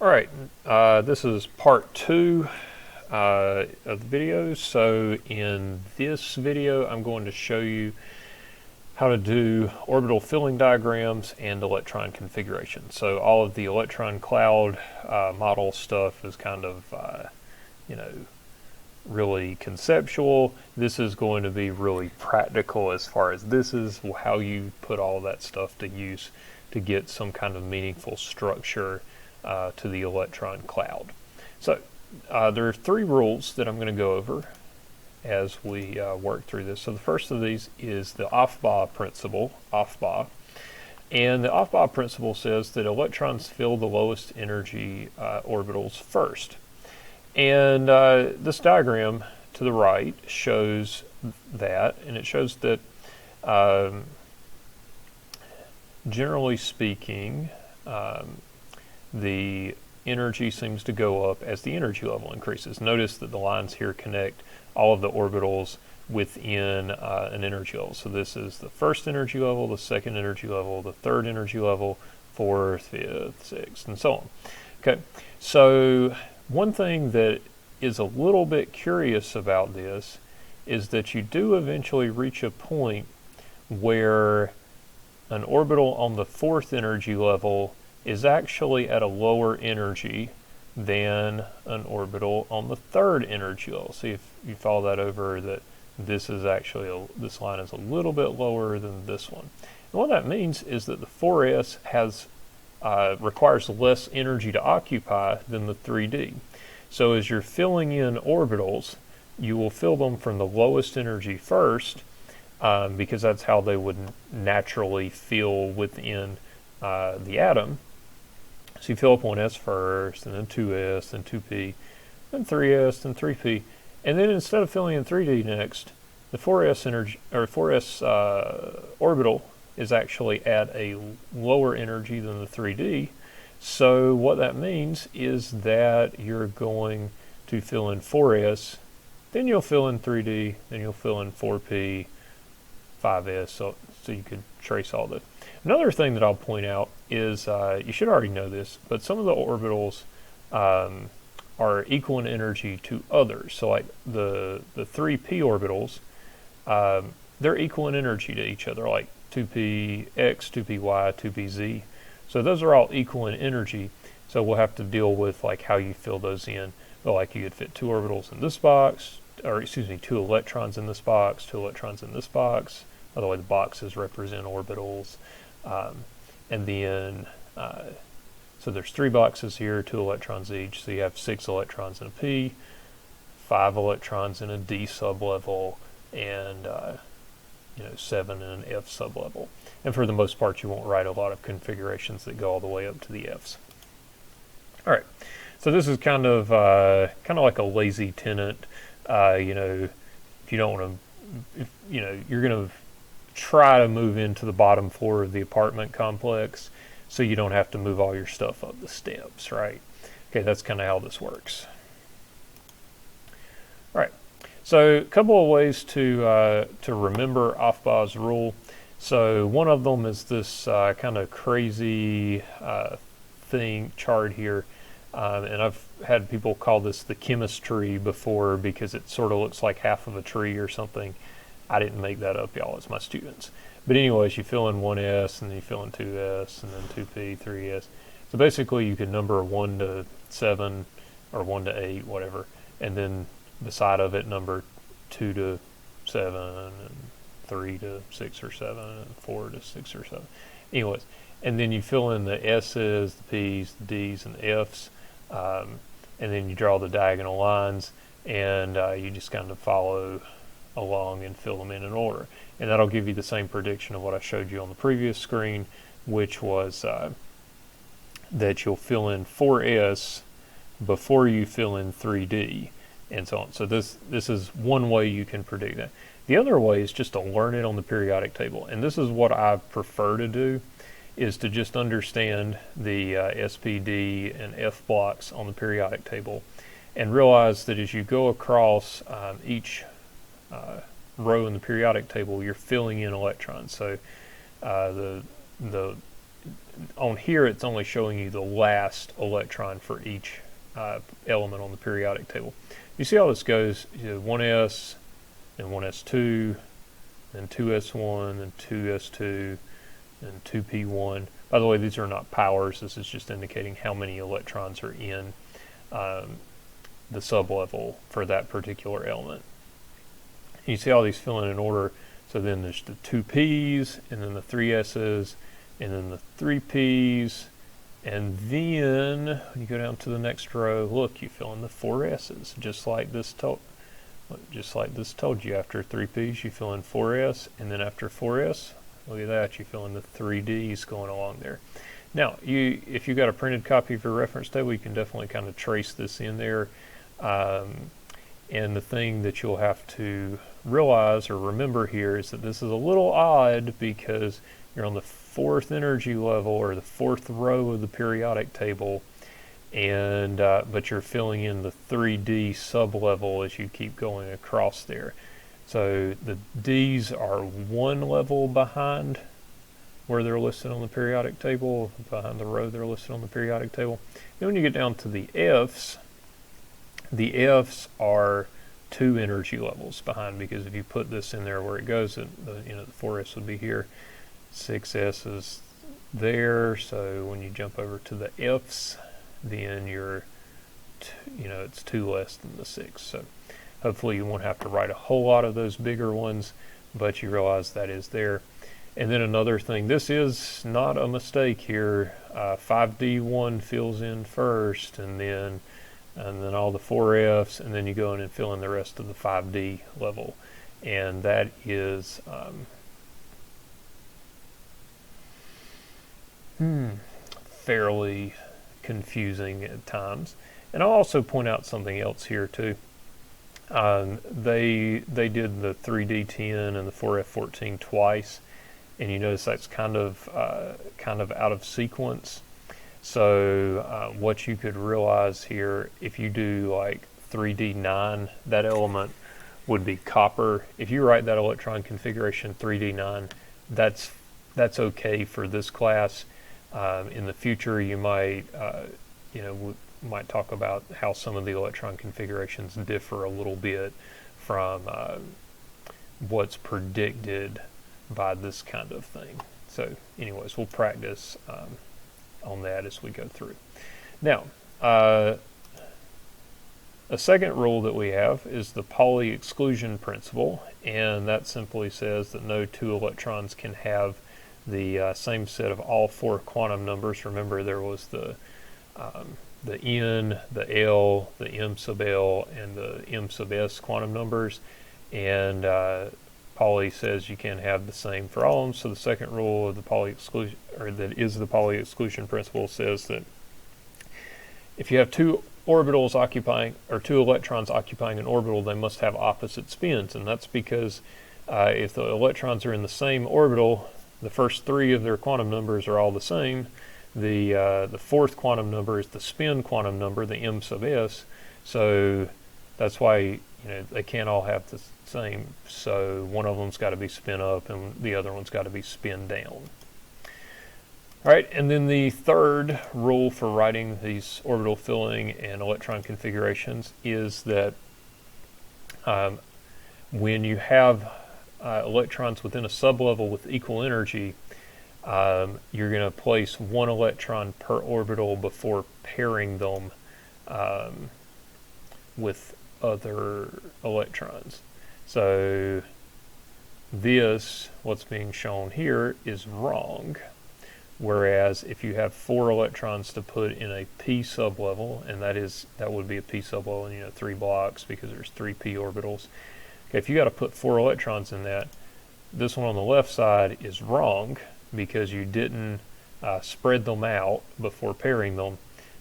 All right, this is part 2 of the video. So in this video, I'm going to show you how to do orbital filling diagrams and electron configuration. So all of the electron cloud model stuff is kind of, really conceptual. This is going to be really practical as far as this is how you put all that stuff to use to get some kind of meaningful structure to the electron cloud. So there are 3 rules that I'm going to go over as we work through this. So the first of these is the Aufbau principle, Aufbau. And the Aufbau principle says that electrons fill the lowest energy orbitals first. And this diagram to the right shows that, and it shows that generally speaking, the energy seems to go up as the energy level increases. Notice that the lines here connect all of the orbitals within an energy level. So this is the first energy level, the second energy level, the third energy level, fourth, fifth, sixth, and so on. Okay, so one thing that is a little bit curious about this is that you do eventually reach a point where an orbital on the 4th energy level is actually at a lower energy than an orbital on the 3rd energy level. See if you follow that over, that this is actually this line is a little bit lower than this one. And what that means is that the 4s requires less energy to occupy than the 3D. So as you're filling in orbitals, you will fill them from the lowest energy first, because that's how they would naturally fill within the atom. So you fill up 1s first, and then 2s, then 2p, then 3s, then 3p, and then instead of filling in 3D next, the 4s energy or 4s orbital is actually at a lower energy than the 3D. So what that means is that you're going to fill in 4s, then you'll fill in 3D, then you'll fill in 4p, 5s, so you could trace all this. Another thing that I'll point out is, you should already know this, but some of the orbitals are equal in energy to others. So like the 3p orbitals, they're equal in energy to each other, like 2px, 2py, 2pz. So those are all equal in energy. So we'll have to deal with like how you fill those in. But like you could fit 2 orbitals in this box, or excuse me, 2 electrons in this box, 2 electrons in this box. By the way, the boxes represent orbitals. And then, so there's 3 boxes here, 2 electrons each. So you have 6 electrons in a p, 5 electrons in a d sublevel, and 7 in an f sublevel. And for the most part, you won't write a lot of configurations that go all the way up to the f's. All right, so this is kind of like a lazy tenant. If you don't want to, you're going to try to move into the bottom floor of the apartment complex, so you don't have to move all your stuff up the steps, right? Okay, that's kind of how this works. All right, so a couple of ways to remember Aufbau's rule. So one of them is this kind of crazy chart here, and I've had people call this the chemistry before because it sort of looks like half of a tree or something. I didn't make that up, y'all, it's my students. But anyways, you fill in 1s, and then you fill in 2s, and then 2p, 3s. So basically you can number 1 to 7, or 1 to 8, whatever, and then beside of it number 2 to 7, and 3 to 6 or 7, and 4 to 6 or 7. Anyways, and then you fill in the s's, the p's, the d's, and the f's, and then you draw the diagonal lines, and you just kind of follow along and fill them in order. And that'll give you the same prediction of what I showed you on the previous screen, which was that you'll fill in 4s before you fill in 3d, and so on. So this is one way you can predict that. The other way is just to learn it on the periodic table, and this is what I prefer to do, is to just understand the SPD and F blocks on the periodic table, and realize that as you go across each row in the periodic table, you're filling in electrons. So the on here it's only showing you the last electron for each element on the periodic table. You see how this goes, 1s, then 1s2, then 2s1, then 2s2, and 2p1. By the way, these are not powers. This is just indicating how many electrons are in the sublevel for that particular element. You see all these filling in order. So then there's the 2p's, and then the 3s's, and then the 3p's, and then when you go down to the next row, look, you fill in the 4s's, just like this told you. After 3p's, you fill in 4s, and then after 4s, look at that, you fill in the 3d's going along there. Now, if you got a printed copy of your reference table, you can definitely kind of trace this in there. And the thing that you'll have to realize or remember here is that this is a little odd because you're on the 4th energy level or the 4th row of the periodic table, and but you're filling in the 3D sublevel as you keep going across there. So the D's are one level behind where they're listed on the periodic table, behind the row they're listed on the periodic table. Then when you get down to the F's are 2 energy levels behind, because if you put this in there where it goes, the 4s would be here, 6s is there. So when you jump over to the F's, then you're, it's 2 less than the 6. So hopefully you won't have to write a whole lot of those bigger ones, but you realize that is there. And then another thing, this is not a mistake here. 5D1 fills in first, and then all the 4Fs, and then you go in and fill in the rest of the 5D level. And that is fairly confusing at times. And I'll also point out something else here too. They did the 3D10 and the 4F14 twice, and you notice that's kind of out of sequence. So what you could realize here, if you do like 3D9, that element would be copper. If you write that electron configuration 3D9, that's okay for this class. In the future, you might might talk about how some of the electron configurations differ a little bit from what's predicted by this kind of thing. So anyways, we'll practice on that as we go through. Now, a second rule that we have is the Pauli exclusion principle, and that simply says that no 2 electrons can have the same set of all 4 quantum numbers. Remember, there was the N, the L, the M sub L, and the M sub S quantum numbers, and Pauli says you can't have the same for all of them. So the second rule of the Pauli exclusion, or that is the Pauli exclusion principle, says that if you have 2 orbitals occupying, or 2 electrons occupying an orbital, they must have opposite spins, and that's because if the electrons are in the same orbital, the first 3 of their quantum numbers are all the same. The 4th quantum number is the spin quantum number, the M sub S. So that's why they can't all have the same. So one of them's got to be spin up, and the other one's got to be spin down. All right, and then the third rule for writing these orbital filling and electron configurations is that when you have electrons within a sublevel with equal energy, you're going to place 1 electron per orbital before pairing them with other electrons. So this, what's being shown here, is wrong. Whereas if you have 4 electrons to put in a p sublevel, and that would be a p sublevel, 3 blocks, because there's 3 p orbitals. Okay, if you got to put 4 electrons in that, this one on the left side is wrong because you didn't spread them out before pairing them.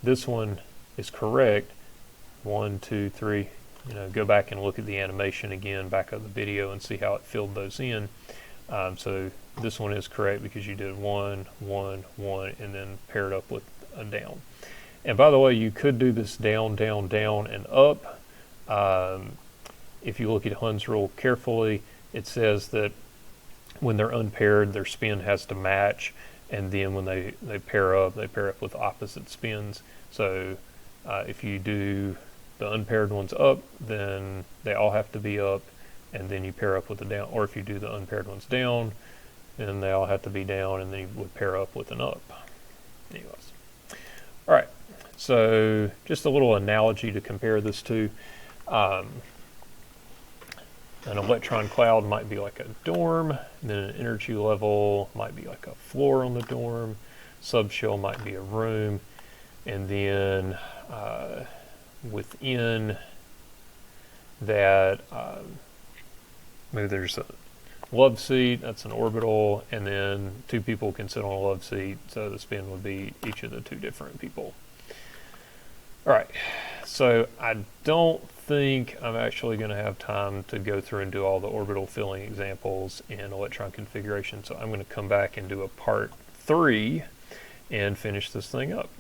This one is correct. 1, 2, 3. Go back and look at the animation again, back of the video, and see how it filled those in. So this one is correct because you did 1, 1, 1, and then paired up with a down. And by the way, you could do this down, down, down, and up. If you look at Hund's rule carefully, it says that when they're unpaired, their spin has to match, and then when they pair up with opposite spins. So if you do the unpaired ones up, then they all have to be up, and then you pair up with the down. Or if you do the unpaired ones down, then they all have to be down, and then you would pair up with an up. Anyways, all right. So just a little analogy to compare this to. An electron cloud might be like a dorm, and then an energy level might be like a floor on the dorm, subshell might be a room, and then within that, maybe there's a love seat, that's an orbital, and then two people can sit on a love seat, so the spin would be each of the two different people. All right, so I don't think I'm actually going to have time to go through and do all the orbital filling examples and electron configuration, so I'm going to come back and do a part 3 and finish this thing up.